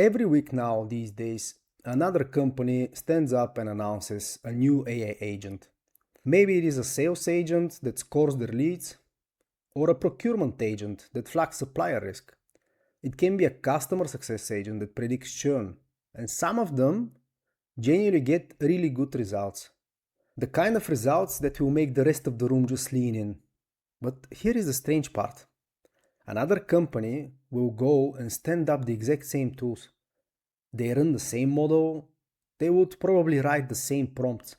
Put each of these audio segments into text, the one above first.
Every week now, these days, another company stands up and announces a new AI agent. Maybe it is a sales agent that scores their leads, or a procurement agent that flags supplier risk. It can be a customer success agent that predicts churn, and some of them genuinely get really good results. The kind of results that will make the rest of the room just lean in. But here is the strange part. Another company will go and stand up the exact same tools. They run the same model, they would probably write the same prompts,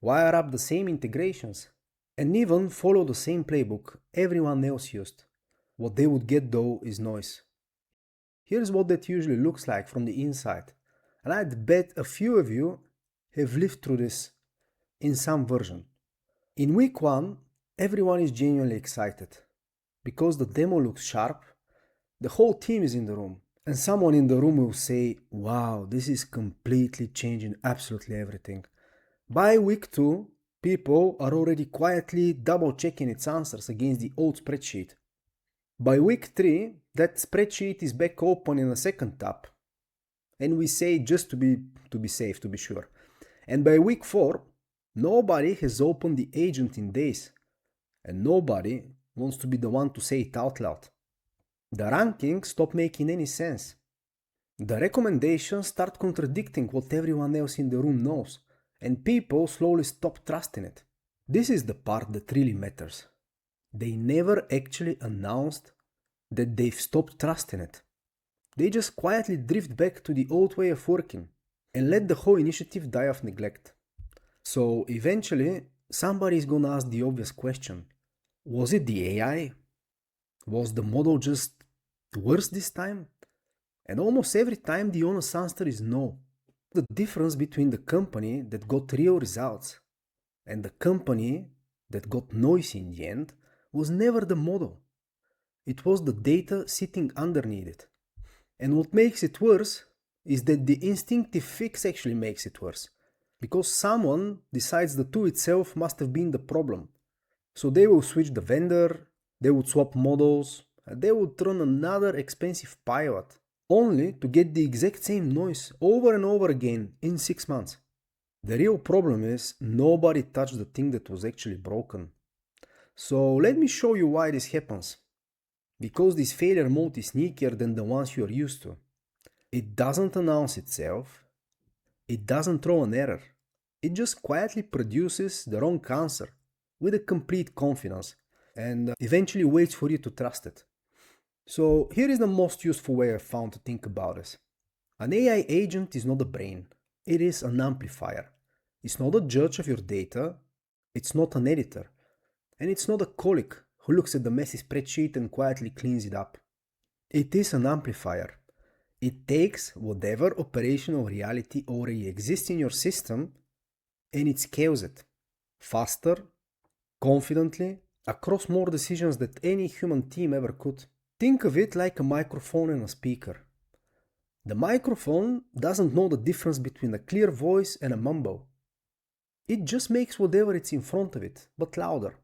wire up the same integrations, and even follow the same playbook everyone else used. What they would get though is noise. Here's what that usually looks like from the inside, and I'd bet a few of you have lived through this in some version. In week 1, everyone is genuinely excited. Because the demo looks sharp, the whole team is in the room, and someone in the room will say, wow, this is completely changing absolutely everything. By week 2, people are already quietly double checking its answers against the old spreadsheet. By week 3, that spreadsheet is back open in a second tab. And we say just to be safe, to be sure. And by week 4, nobody has opened the agent in days. And nobody wants to be the one to say it out loud. The rankings stop making any sense. The recommendations start contradicting what everyone else in the room knows, and people slowly stop trusting it. This is the part that really matters. They never actually announced that they've stopped trusting it. They just quietly drift back to the old way of working and let the whole initiative die of neglect. So eventually, somebody is gonna ask the obvious question. Was it the AI? Was the model just worse this time? And almost every time the honest answer is no. The difference between the company that got real results and the company that got noise in the end was never the model. It was the data sitting underneath it. And what makes it worse is that the instinctive fix actually makes it worse. Because someone decides the tool itself must have been the problem. So they will switch the vendor, they would swap models, and they would run another expensive pilot, only to get the exact same noise over and over again in 6 months. The real problem is nobody touched the thing that was actually broken. So let me show you why this happens. Because this failure mode is sneakier than the ones you're used to. It doesn't announce itself, it doesn't throw an error, it just quietly produces the wrong answer with a complete confidence and eventually waits for you to trust it. So here is the most useful way I've found to think about this. An AI agent is not a brain, it is an amplifier. It's not a judge of your data, it's not an editor, and it's not a colleague who looks at the messy spreadsheet and quietly cleans it up. It is an amplifier. It takes whatever operational reality already exists in your system and it scales it faster, confidently, across more decisions than any human team ever could. Think of it like a microphone and a speaker. The microphone doesn't know the difference between a clear voice and a mumble. It just makes whatever it's in front of it, but louder.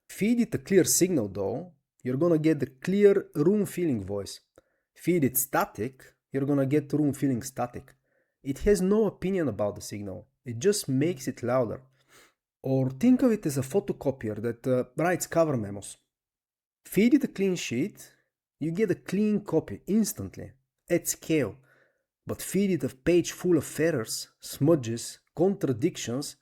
Feed it a clear signal though, you're gonna get the clear room-filling voice. Feed it static, you're gonna get room-filling static. It has no opinion about the signal, it just makes it louder. Or think of it as a photocopier that writes cover memos. Feed it a clean sheet, you get a clean copy instantly, at scale. But feed it a page full of errors, smudges, contradictions,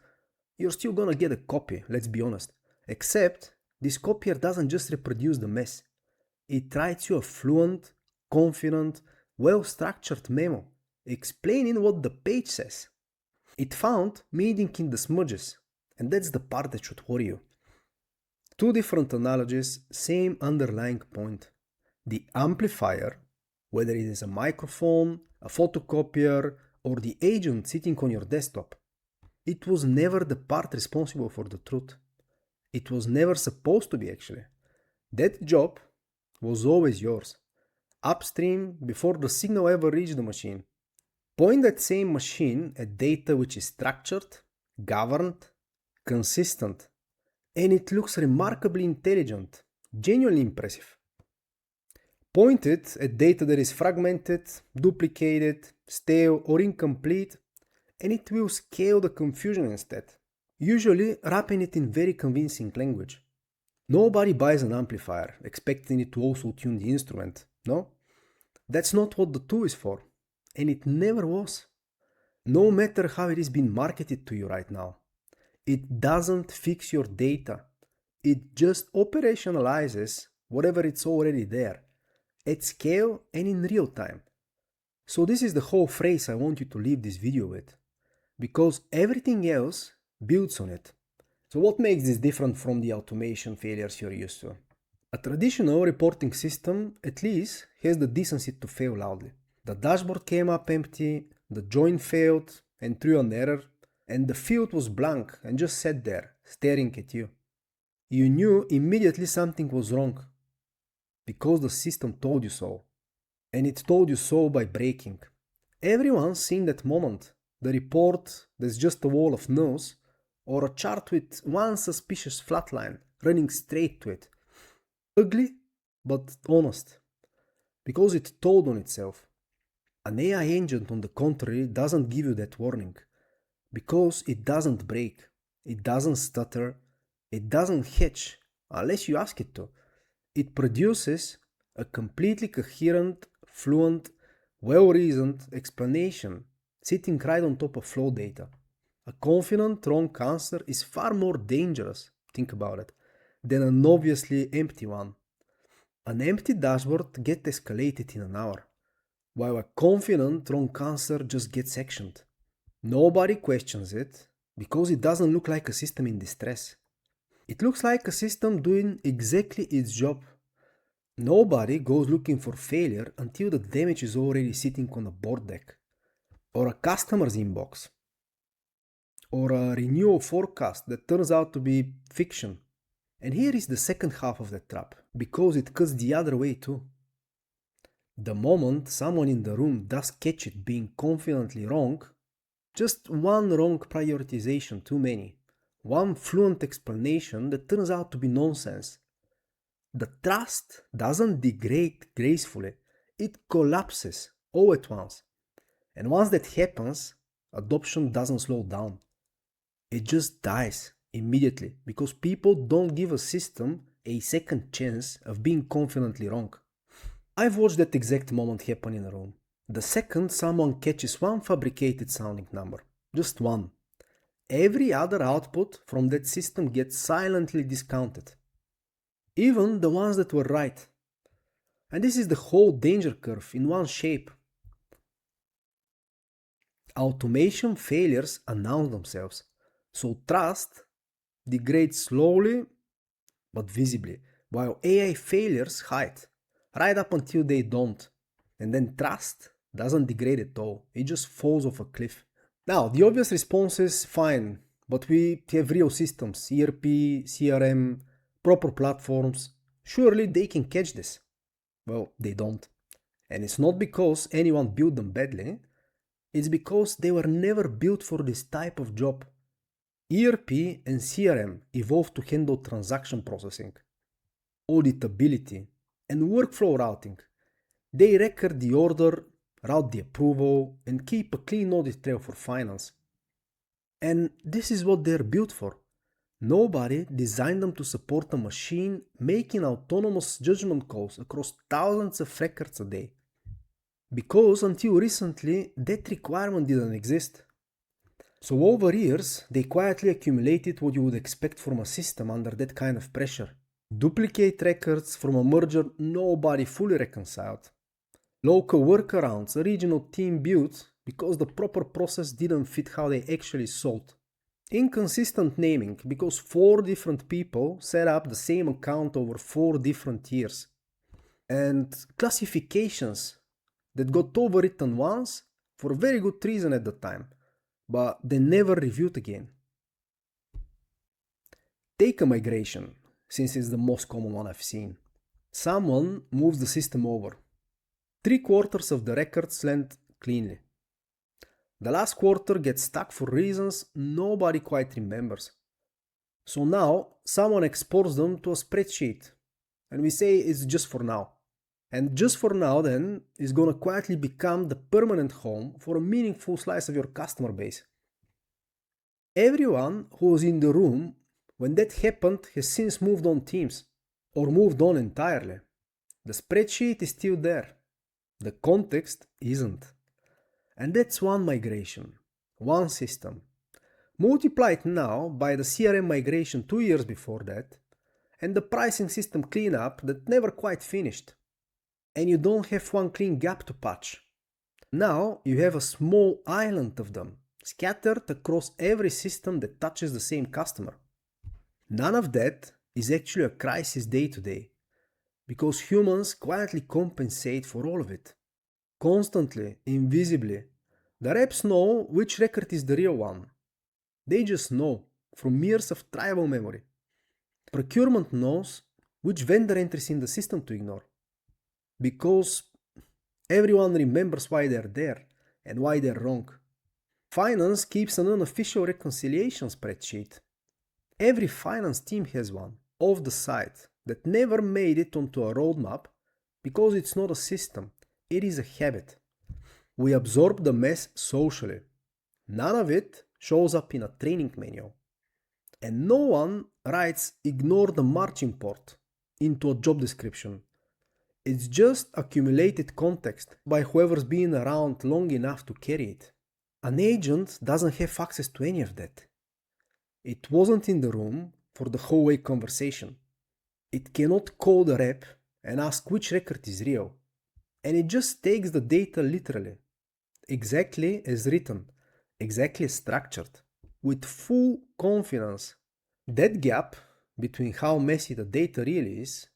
you're still gonna get a copy, let's be honest. Except, this copier doesn't just reproduce the mess. It writes you a fluent, confident, well-structured memo, explaining what the page says. It found meaning in the smudges, and that's the part that should worry you. Two different analogies, same underlying point. The amplifier, whether it is a microphone, a photocopier, or the agent sitting on your desktop, it was never the part responsible for the truth. It was never supposed to be actually. That job was always yours, upstream before the signal ever reached the machine. Point that same machine at data which is structured, governed, consistent, and it looks remarkably intelligent, genuinely impressive. Pointed at data that is fragmented, duplicated, stale, or incomplete, and it will scale the confusion instead, usually wrapping it in very convincing language. Nobody buys an amplifier expecting it to also tune the instrument, no? That's not what the tool is for, and it never was. No matter how it is being marketed to you right now. It doesn't fix your data. It just operationalizes whatever it's already there, at scale and in real time. So this is the whole phrase I want you to leave this video with, because everything else builds on it. So what makes this different from the automation failures you're used to? A traditional reporting system at least has the decency to fail loudly. The dashboard came up empty, the join failed and threw an error, and the field was blank and just sat there, staring at you. You knew immediately something was wrong, because the system told you so. And it told you so by breaking. Everyone's seen that moment, the report that's just a wall of nulls, or a chart with one suspicious flatline running straight to it. Ugly, but honest, because it told on itself. An AI agent, on the contrary, doesn't give you that warning, because it doesn't break, it doesn't stutter, it doesn't hitch, unless you ask it to. It produces a completely coherent, fluent, well-reasoned explanation sitting right on top of flow data. A confident wrong answer is far more dangerous, think about it, than an obviously empty one. An empty dashboard gets escalated in an hour, while a confident wrong answer just gets actioned. Nobody questions it, because it doesn't look like a system in distress. It looks like a system doing exactly its job. Nobody goes looking for failure until the damage is already sitting on a board deck, or a customer's inbox, or a renewal forecast that turns out to be fiction. And here is the second half of that trap, because it cuts the other way too. The moment someone in the room does catch it being confidently wrong, just one wrong prioritization too many, one fluent explanation that turns out to be nonsense. The trust doesn't degrade gracefully, it collapses all at once. And once that happens, adoption doesn't slow down. It just dies immediately, because people don't give a system a second chance of being confidently wrong. I've watched that exact moment happen in a room. The second someone catches one fabricated sounding number, just one, every other output from that system gets silently discounted. Even the ones that were right. And this is the whole danger curve in one shape. Automation failures announce themselves, so trust degrades slowly but visibly, while AI failures hide, right up until they don't. And then trust doesn't degrade at all, it just falls off a cliff. Now, the obvious response is fine, but we have real systems, ERP, CRM, proper platforms, surely they can catch this. Well, they don't. And it's not because anyone built them badly, it's because they were never built for this type of job. ERP and CRM evolved to handle transaction processing, auditability, and workflow routing. They record the order, route the approval, and keep a clean audit trail for finance. And this is what they're built for. Nobody designed them to support a machine making autonomous judgment calls across thousands of records a day. Because until recently, that requirement didn't exist. So over years, they quietly accumulated what you would expect from a system under that kind of pressure. Duplicate records from a merger nobody fully reconciled. Local workarounds a regional team built because the proper process didn't fit how they actually sold. Inconsistent naming because 4 different people set up the same account over 4 different years. And classifications that got overwritten once for very good reason at the time, but they never reviewed again. Take a migration, since it's the most common one I've seen. Someone moves the system over. 3/4 of the records land cleanly. The last quarter gets stuck for reasons nobody quite remembers. So now someone exports them to a spreadsheet, and we say it's just for now. And just for now then, is gonna quietly become the permanent home for a meaningful slice of your customer base. Everyone who was in the room when that happened has since moved on teams, or moved on entirely. The spreadsheet is still there. The context isn't. And that's one migration, one system. Multiply it now by the CRM migration 2 years before that, and the pricing system cleanup that never quite finished. And you don't have one clean gap to patch. Now you have a small island of them, scattered across every system that touches the same customer. None of that is actually a crisis day to day, because humans quietly compensate for all of it. Constantly, invisibly. The reps know which record is the real one. They just know, from years of tribal memory. Procurement knows which vendor entries in the system to ignore. Because everyone remembers why they're there and why they're wrong. Finance keeps an unofficial reconciliation spreadsheet. Every finance team has one, off the side, that never made it onto a roadmap because it's not a system, it is a habit. We absorb the mess socially. None of it shows up in a training manual. And no one writes ignore the margin port into a job description. It's just accumulated context by whoever's been around long enough to carry it. An agent doesn't have access to any of that. It wasn't in the room for the hallway conversation. It cannot call the rep and ask which record is real. And it just takes the data literally, exactly as written, exactly as structured, with full confidence. That gap between how messy the data really is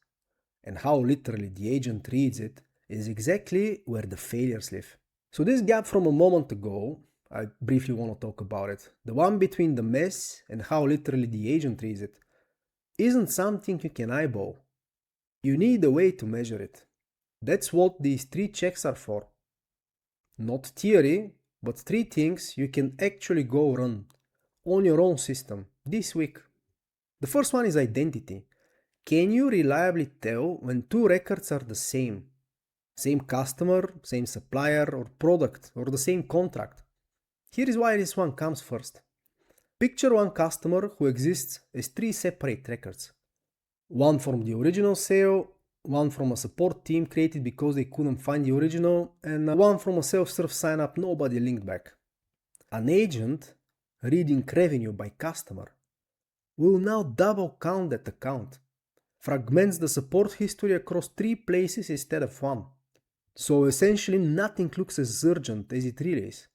and how literally the agent reads it is exactly where the failures live. So this gap from a moment ago, I briefly want to talk about it. The one between the mess and how literally the agent reads it isn't something you can eyeball. You need a way to measure it. That's what these 3 checks are for. Not theory, but 3 things you can actually go run on your own system this week. The first one is identity. Can you reliably tell when 2 records are the same? Same customer, same supplier or product, or the same contract? Here is why this one comes first. Picture one customer who exists as 3 separate records. One from the original sale, one from a support team created because they couldn't find the original, and one from a self-serve sign-up nobody linked back. An agent reading revenue by customer will now double count that account, fragments the support history across 3 places instead of 1. So essentially nothing looks as urgent as it really is,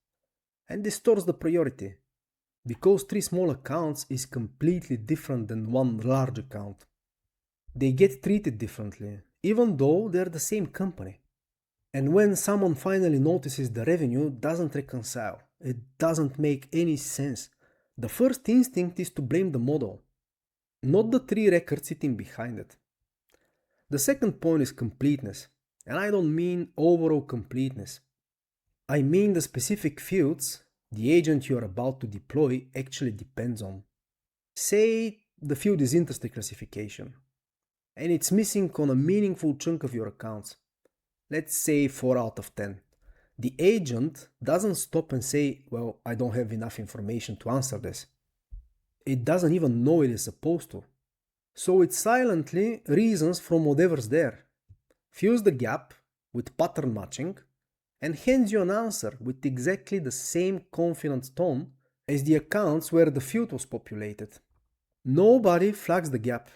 and distorts the priority, because 3 small accounts is completely different than 1 large account. They get treated differently, even though they're the same company. And when someone finally notices the revenue doesn't reconcile, it doesn't make any sense, the first instinct is to blame the model, not the 3 records sitting behind it. The second point is completeness, and I don't mean overall completeness. I mean the specific fields the agent you are about to deploy actually depends on. Say the field is industry classification, and it's missing on a meaningful chunk of your accounts. Let's say 4 out of 10. The agent doesn't stop and say, well, I don't have enough information to answer this. It doesn't even know it is supposed to. So it silently reasons from whatever's there, fills the gap with pattern matching, and hands you an answer with exactly the same confident tone as the accounts where the field was populated. Nobody flags the gap,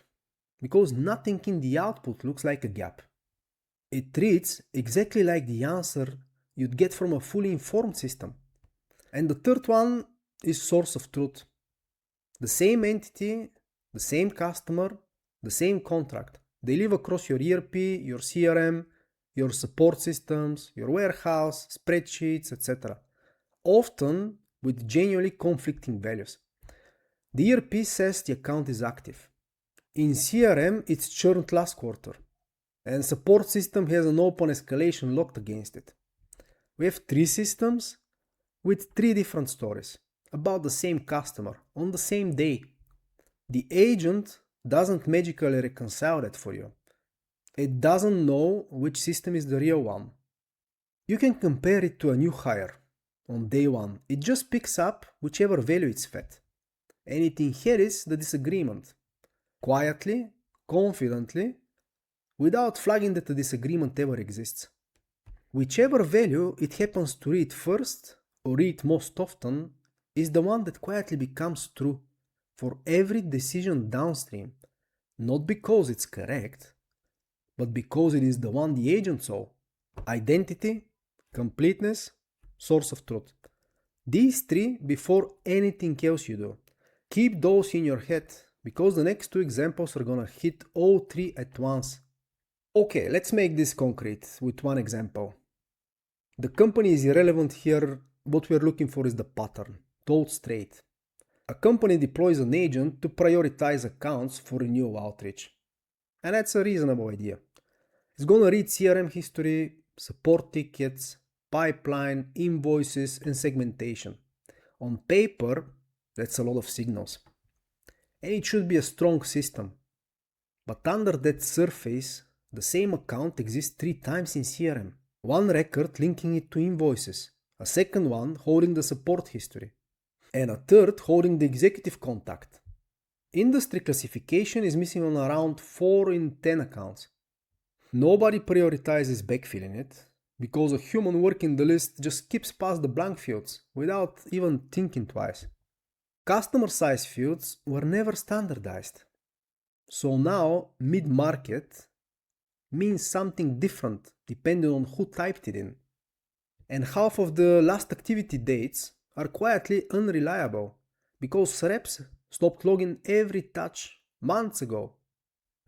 because nothing in the output looks like a gap. It reads exactly like the answer you'd get from a fully informed system. And the third one is source of truth. The same entity, the same customer, the same contract. They live across your ERP, your CRM, your support systems, your warehouse, spreadsheets, etc. Often with genuinely conflicting values. The ERP says the account is active. In CRM, it's churned last quarter, and support system has an open escalation locked against it. We have 3 systems with 3 different stories about the same customer on the same day. The agent doesn't magically reconcile that for you. It doesn't know which system is the real one. You can compare it to a new hire. On day one, it just picks up whichever value it's fed, and it inherits the disagreement. Quietly, confidently, without flagging that the disagreement ever exists. Whichever value it happens to read first, or read most often, is the one that quietly becomes true for every decision downstream, not because it's correct, but because it is the one the agent saw. Identity, completeness, source of truth. These three before anything else you do. Keep those in your head, because the next two examples are gonna hit all three at once. Okay, let's make this concrete with one example. The company is irrelevant here, what we're looking for is the pattern, told straight. A company deploys an agent to prioritize accounts for renewal outreach. And that's a reasonable idea. It's gonna read CRM history, support tickets, pipeline, invoices, and segmentation. On paper, that's a lot of signals. And it should be a strong system. But under that surface, the same account exists 3 times in CRM. One record linking it to invoices, a second one holding the support history, and a third holding the executive contact. Industry classification is missing on around 4 in 10 accounts. Nobody prioritizes backfilling it, because a human working the list just skips past the blank fields without even thinking twice. Customer size fields were never standardized. So now, mid-market means something different depending on who typed it in. And half of the last activity dates are quietly unreliable because reps stopped logging every touch months ago.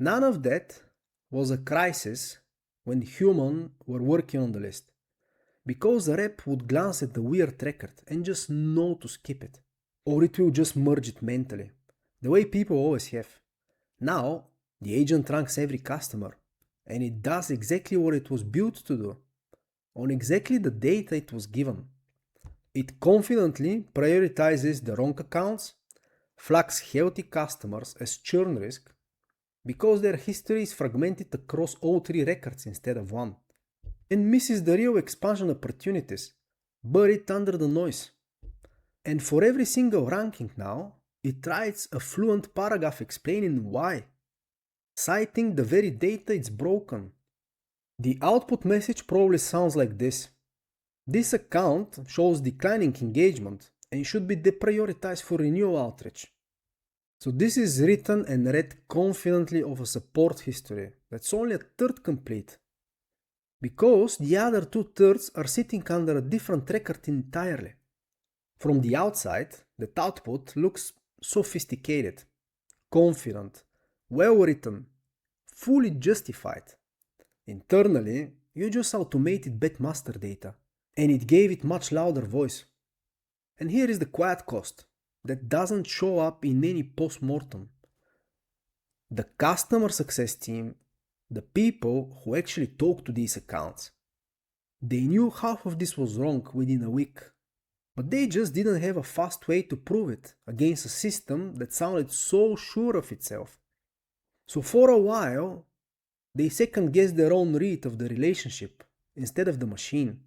None of that was a crisis when humans were working on the list, because a rep would glance at the weird record and just know to skip it, or it will just merge it mentally, the way people always have. Now, the agent ranks every customer, and it does exactly what it was built to do, on exactly the data it was given. It confidently prioritizes the wrong accounts, flags healthy customers as churn risk, because their history is fragmented across all 3 records instead of 1, and misses the real expansion opportunities, buried under the noise. And for every single ranking now, it writes a fluent paragraph explaining why, citing the very data it's broken. The output message probably sounds like this. This account shows declining engagement and should be deprioritized for renewal outreach. So this is written and read confidently of a support history that's only a third complete, because the other 2/3 are sitting under a different record entirely. From the outside, that output looks sophisticated, confident, well written, fully justified. Internally, you just automated bad master data, and it gave it much louder voice. And here is the quiet cost that doesn't show up in any post-mortem. The customer success team, the people who actually talk to these accounts, they knew half of this was wrong within a week, but they just didn't have a fast way to prove it against a system that sounded so sure of itself. So for a while, they second-guessed their own read of the relationship instead of the machine.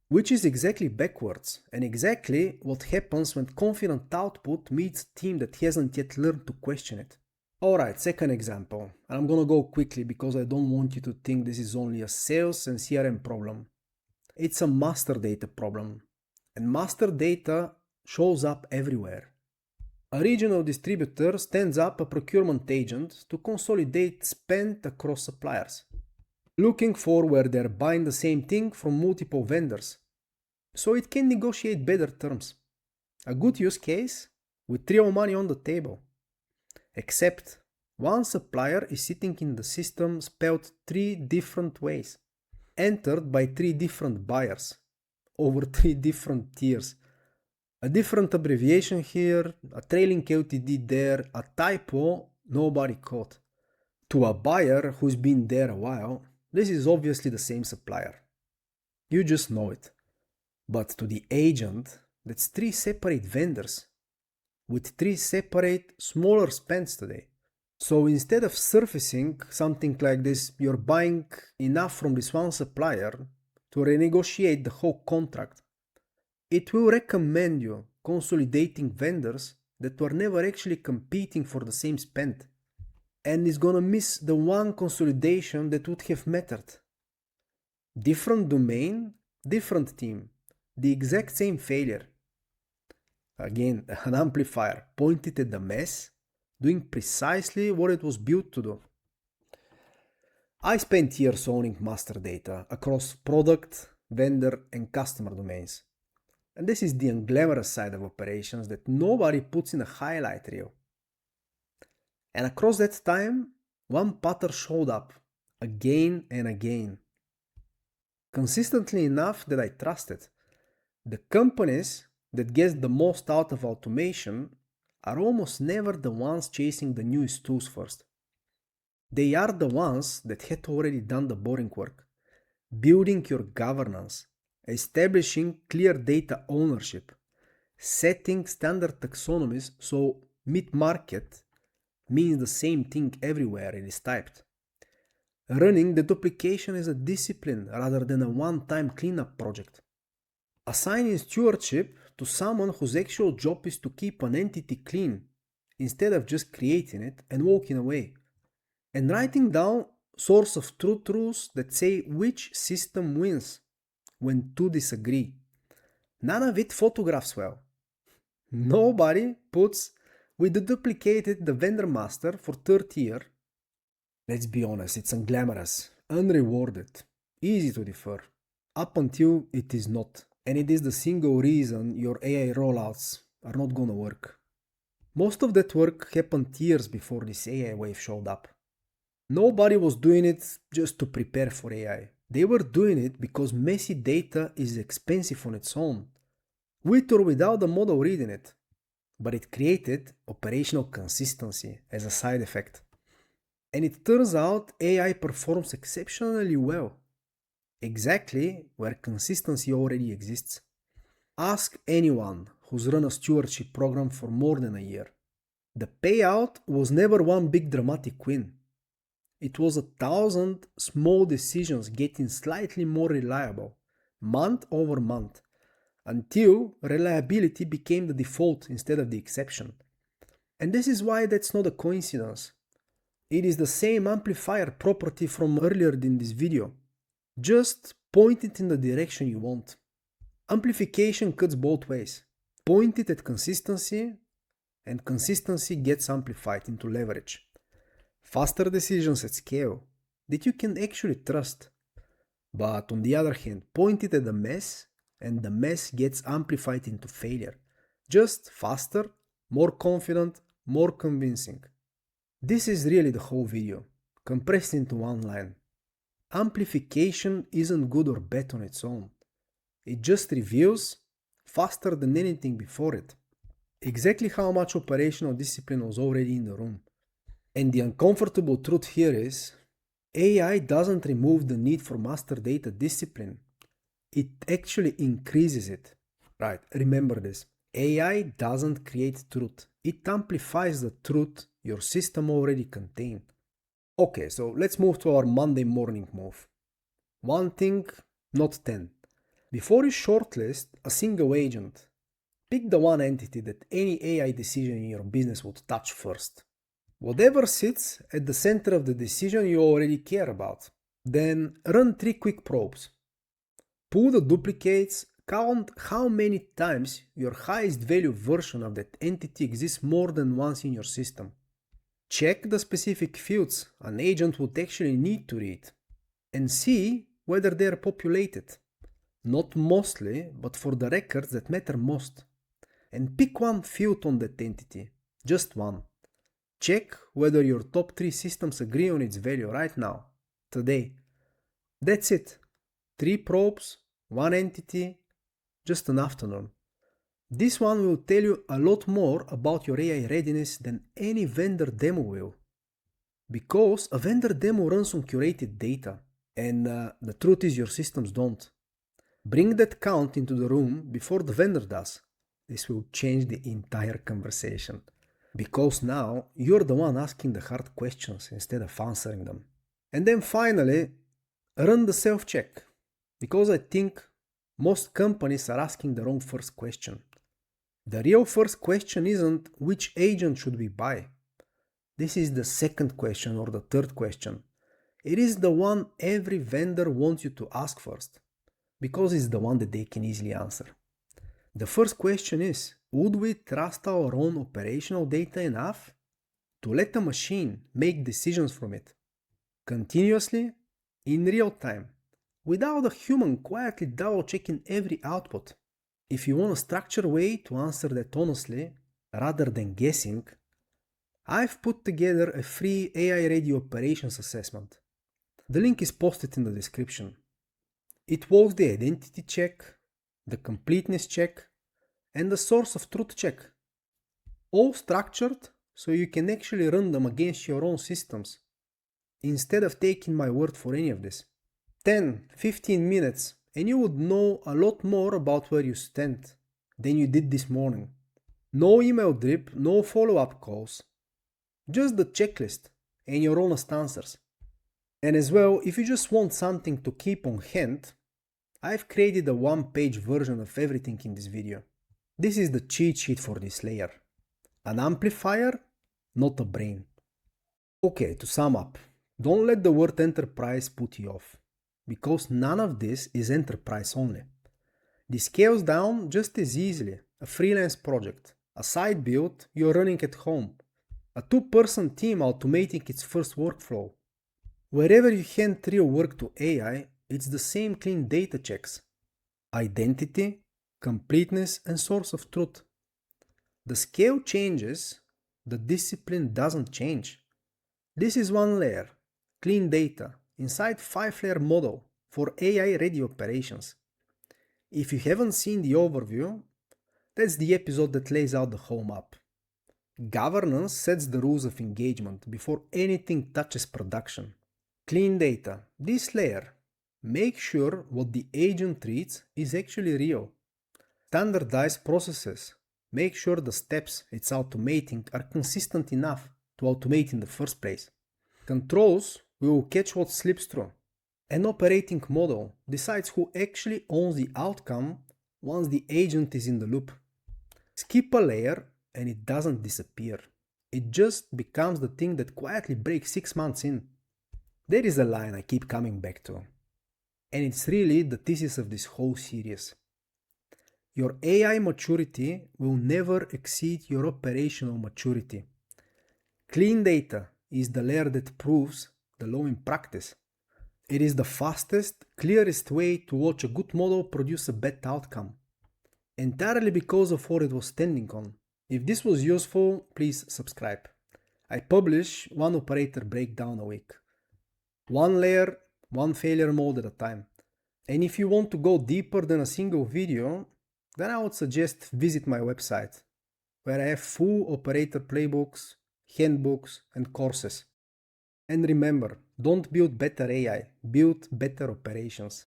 Which is exactly backwards, and exactly what happens when confident output meets a team that hasn't yet learned to question it. Alright, second example, and I'm gonna go quickly because I don't want you to think this is only a sales and CRM problem. It's a master data problem, and master data shows up everywhere. A regional distributor stands up a procurement agent to consolidate spend across suppliers, looking for where they're buying the same thing from multiple vendors, so it can negotiate better terms. A good use case with real money on the table. Except one supplier is sitting in the system spelled 3 different ways, entered by 3 different buyers, over 3 different tiers. A different abbreviation here, a trailing LTD there, a typo nobody caught. To a buyer who's been there a while, this is obviously the same supplier. You just know it. But to the agent, that's 3 separate vendors with 3 separate smaller spends today. So instead of surfacing something like this, you're buying enough from this one supplier to renegotiate the whole contract. It will recommend you consolidating vendors that were never actually competing for the same spend, and is gonna miss the one consolidation that would have mattered. Different domain, different team, the exact same failure. Again, an amplifier pointed at the mess, doing precisely what it was built to do. I spent years owning master data across product, vendor, and customer domains. And this is the unglamorous side of operations that nobody puts in a highlight reel. And across that time, one pattern showed up again and again. Consistently enough that I trusted. The companies that get the most out of automation are almost never the ones chasing the newest tools first. They are the ones that had already done the boring work, building your governance, establishing clear data ownership, setting standard taxonomies so mid-market means the same thing everywhere it is typed. Running the duplication as a discipline rather than a one-time cleanup project. Assigning stewardship to someone whose actual job is to keep an entity clean instead of just creating it and walking away. And writing down source of truth rules that say which system wins when two disagree. None of it photographs well. Nobody puts "we duplicated the vendor master for 30 years." Let's be honest, it's unglamorous, unrewarded, easy to defer, up until it is not. And it is the single reason your AI rollouts are not gonna work. Most of that work happened years before this AI wave showed up. Nobody was doing it just to prepare for AI. They were doing it because messy data is expensive on its own, with or without the model reading it. But it created operational consistency as a side effect. And it turns out AI performs exceptionally well, exactly where consistency already exists. Ask anyone who's run a stewardship program for more than a year. The payout was never one big dramatic win. It was 1,000 small decisions getting slightly more reliable, month over month, until reliability became the default instead of the exception. And this is why that's not a coincidence. It is the same amplifier property from earlier in this video. Just point it in the direction you want. Amplification cuts both ways. Point it at consistency, and consistency gets amplified into leverage. Faster decisions at scale that you can actually trust. But on the other hand, point it at the mess, and the mess gets amplified into failure. Just faster, more confident, more convincing. This is really the whole video, compressed into one line. Amplification isn't good or bad on its own. It just reveals, faster than anything before it, exactly how much operational discipline was already in the room. And the uncomfortable truth here is, AI doesn't remove the need for master data discipline. It actually increases it. Right, remember this. AI doesn't create truth. It amplifies the truth your system already contains. Okay, so let's move to our Monday morning move. One thing, not 10. Before you shortlist a single agent, pick the one entity that any AI decision in your business would touch first. Whatever sits at the center of the decision you already care about. Then run 3 quick probes. Pull the duplicates, count how many times your highest value version of that entity exists more than once in your system. Check the specific fields an agent would actually need to read, and see whether they are populated. Not mostly, but for the records that matter most. And pick one field on that entity, just one. Check whether your top 3 systems agree on its value right now, today. That's it. 3 probes, 1 entity, just an afternoon. This one will tell you a lot more about your AI readiness than any vendor demo will. Because a vendor demo runs on curated data, and the truth is your systems don't. Bring that count into the room before the vendor does. This will change the entire conversation. Because now you're the one asking the hard questions instead of answering them. And then finally, run the self-check. Because I think most companies are asking the wrong first question. The real first question isn't which agent should we buy. This is the second question or the third question. It is the one every vendor wants you to ask first, because it's the one that they can easily answer. The first question is, would we trust our own operational data enough to let a machine make decisions from it, continuously, in real time, without a human quietly double-checking every output? If you want a structured way to answer that honestly, rather than guessing, I've put together a free AI-ready operations assessment. The link is posted in the description. It walks the identity check, the completeness check, and the source of truth check. All structured so you can actually run them against your own systems, instead of taking my word for any of this. 10-15 minutes and you would know a lot more about where you stand than you did this morning. No email drip, no follow-up calls. Just the checklist and your honest answers. And as well, if you just want something to keep on hand, I've created a one-page version of everything in this video. This is the cheat sheet for this layer. An amplifier, not a brain. Okay, to sum up, don't let the word enterprise put you off, because none of this is enterprise only. This scales down just as easily a freelance project, a side build you're running at home, a two-person team automating its first workflow. Wherever you hand real work to AI, it's the same clean data checks. Identity, completeness, and source of truth. The scale changes, the discipline doesn't change. This is one layer, clean data, inside 5-layer model for AI-ready operations. If you haven't seen the overview, that's the episode that lays out the whole map. Governance sets the rules of engagement before anything touches production. Clean data, this layer. Make sure what the agent reads is actually real. Standardized processes. Make sure the steps it's automating are consistent enough to automate in the first place. Controls will catch what slips through. An operating model decides who actually owns the outcome once the agent is in the loop. Skip a layer and it doesn't disappear. It just becomes the thing that quietly breaks 6 months in. There is a line I keep coming back to, and it's really the thesis of this whole series. Your AI maturity will never exceed your operational maturity. Clean data is the layer that proves the law in practice. It is the fastest, clearest way to watch a good model produce a bad outcome, entirely because of what it was standing on. If this was useful, please subscribe. I publish one operator breakdown a week. One layer, one failure mode at a time. And if you want to go deeper than a single video, then I would suggest visit my website, where I have full operator playbooks, handbooks, and courses. And remember, don't build better AI, build better operations.